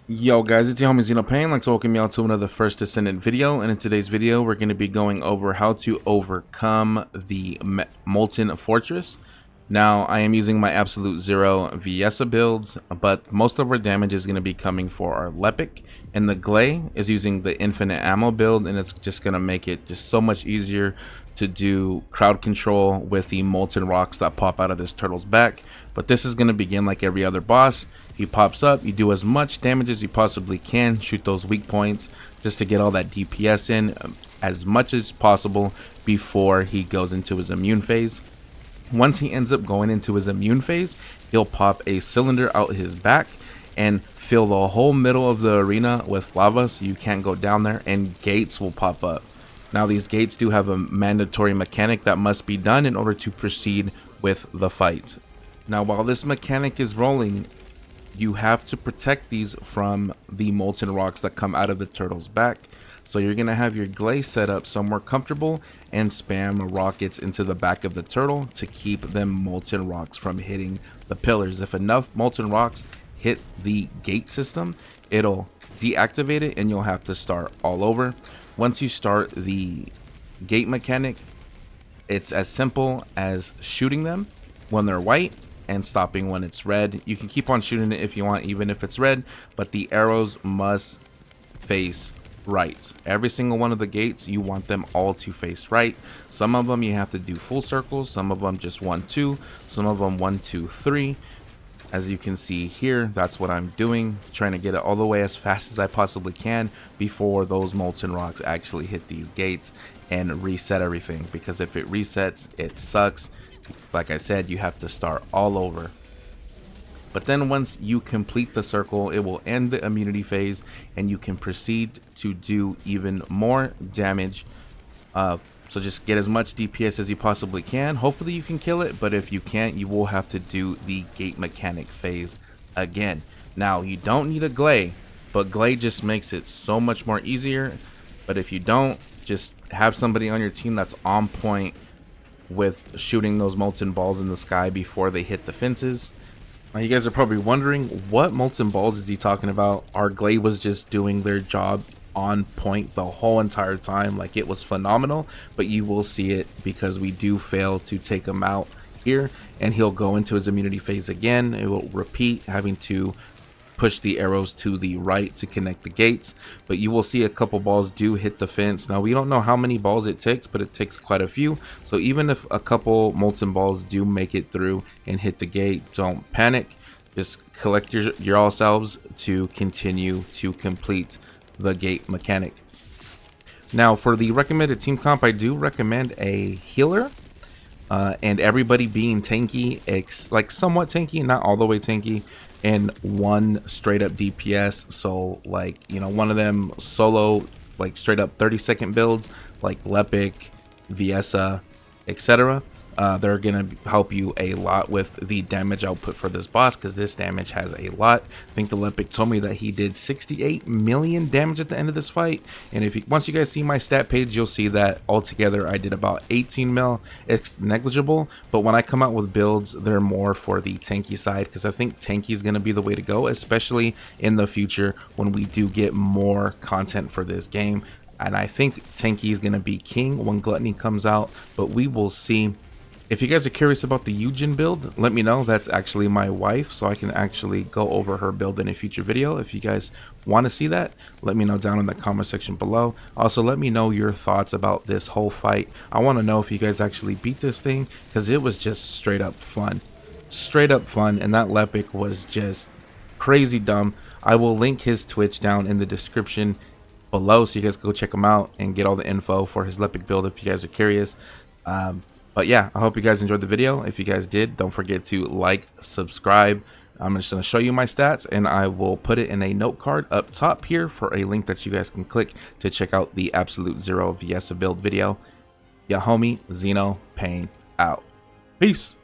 Yo guys, it's your homie Pain. Like to welcome y'all to another First Descendant video, and in today's video we're going to be going over how to overcome the Molten Fortress. Now I am using my Absolute Zero Viesa builds, but most of our damage is going to be coming for our Lepic, and the Glay is using the Infinite Ammo build, and it's just going to make it just so much easier to do crowd control with the molten rocks that pop out of this turtle's back. But this is going to begin like every other boss. He pops up, you do as much damage as you possibly can, shoot those weak points just to get all that DPS in as much as possible before he goes into his immune phase. Once he ends up going into his immune phase, he'll pop a cylinder out his back and fill the whole middle of the arena with lava, so you can't go down there, and gates will pop up. Now these gates do have a mandatory mechanic that must be done in order to proceed with the fight. Now while this mechanic is rolling, you have to protect these from the molten rocks that come out of the turtle's back. So you're going to have your glaze set up somewhere comfortable and spam rockets into the back of the turtle to keep them molten rocks from hitting the pillars. If enough molten rocks hit the gate system, it'll deactivate it and you'll have to start all over. Once you start the gate mechanic, it's as simple as shooting them when they're white and stopping when it's red. You can keep on shooting it if you want, even if it's red, but the arrows must face right. Every single one of the gates, you want them all to face right. Some of them you have to do full circles, some of them just 1 2, some of them 1 2 3. As you can see here, that's what I'm doing, trying to get it all the way as fast as I possibly can before those molten rocks actually hit these gates and reset everything, because if it resets, it sucks. Like I said, you have to start all over. But then once you complete the circle, it will end the immunity phase and you can proceed to do even more damage. So just get as much DPS as you possibly can. Hopefully you can kill it, but if you can't, you will have to do the gate mechanic phase again. Now you don't need a Glay, but Glay just makes it so much more easier. But if you don't, just have somebody on your team that's on point with shooting those molten balls in the sky before they hit the fences. Now you guys are probably wondering, what molten balls is he talking about? Our Glade was just doing their job on point the whole entire time. Like, it was phenomenal, but you will see it because we do fail to take him out here, and he'll go into his immunity phase again. It will repeat, having to push the arrows to the right to connect the gates, but you will see a couple balls do hit the fence. Now we don't know how many balls it takes, but it takes quite a few. So even if a couple molten balls do make it through and hit the gate, don't panic. Just collect your all selves to continue to complete the gate mechanic. Now for the recommended team comp, I do recommend a healer, and everybody being tanky, like somewhat tanky, not all the way tanky, and one straight up DPS. So like, you know, one of them solo, like straight up 30-second builds like Lepic, Viesa, etc. They're gonna help you a lot with the damage output for this boss, because this damage has a lot. I think the Lepic told me that he did 68 million damage at the end of this fight, and if you, once you guys see my stat page, you'll see that altogether I did about 18 mil. It's negligible, but when I come out with builds, they're more for the tanky side, because I think tanky is gonna be the way to go, especially in the future when we do get more content for this game. And I think tanky is gonna be king when Gluttony comes out, but we will see. If you guys are curious about the Eugen build, let me know. That's actually my wife, so I can actually go over her build in a future video. If you guys want to see that, let me know down in the comment section below. Also, let me know your thoughts about this whole fight. I want to know if you guys actually beat this thing, because it was just straight up fun. Straight up fun, and that Lepic was just crazy dumb. I will link his Twitch down in the description below, so you guys go check him out and get all the info for his Lepic build if you guys are curious. But yeah, I hope you guys enjoyed the video. If you guys did, don't forget to like, subscribe. I'm just going to show you my stats, and I will put it in a note card up top here for a link that you guys can click to check out the Absolute Zero Viesa build video. Ya homie, Zeno Pain out. Peace.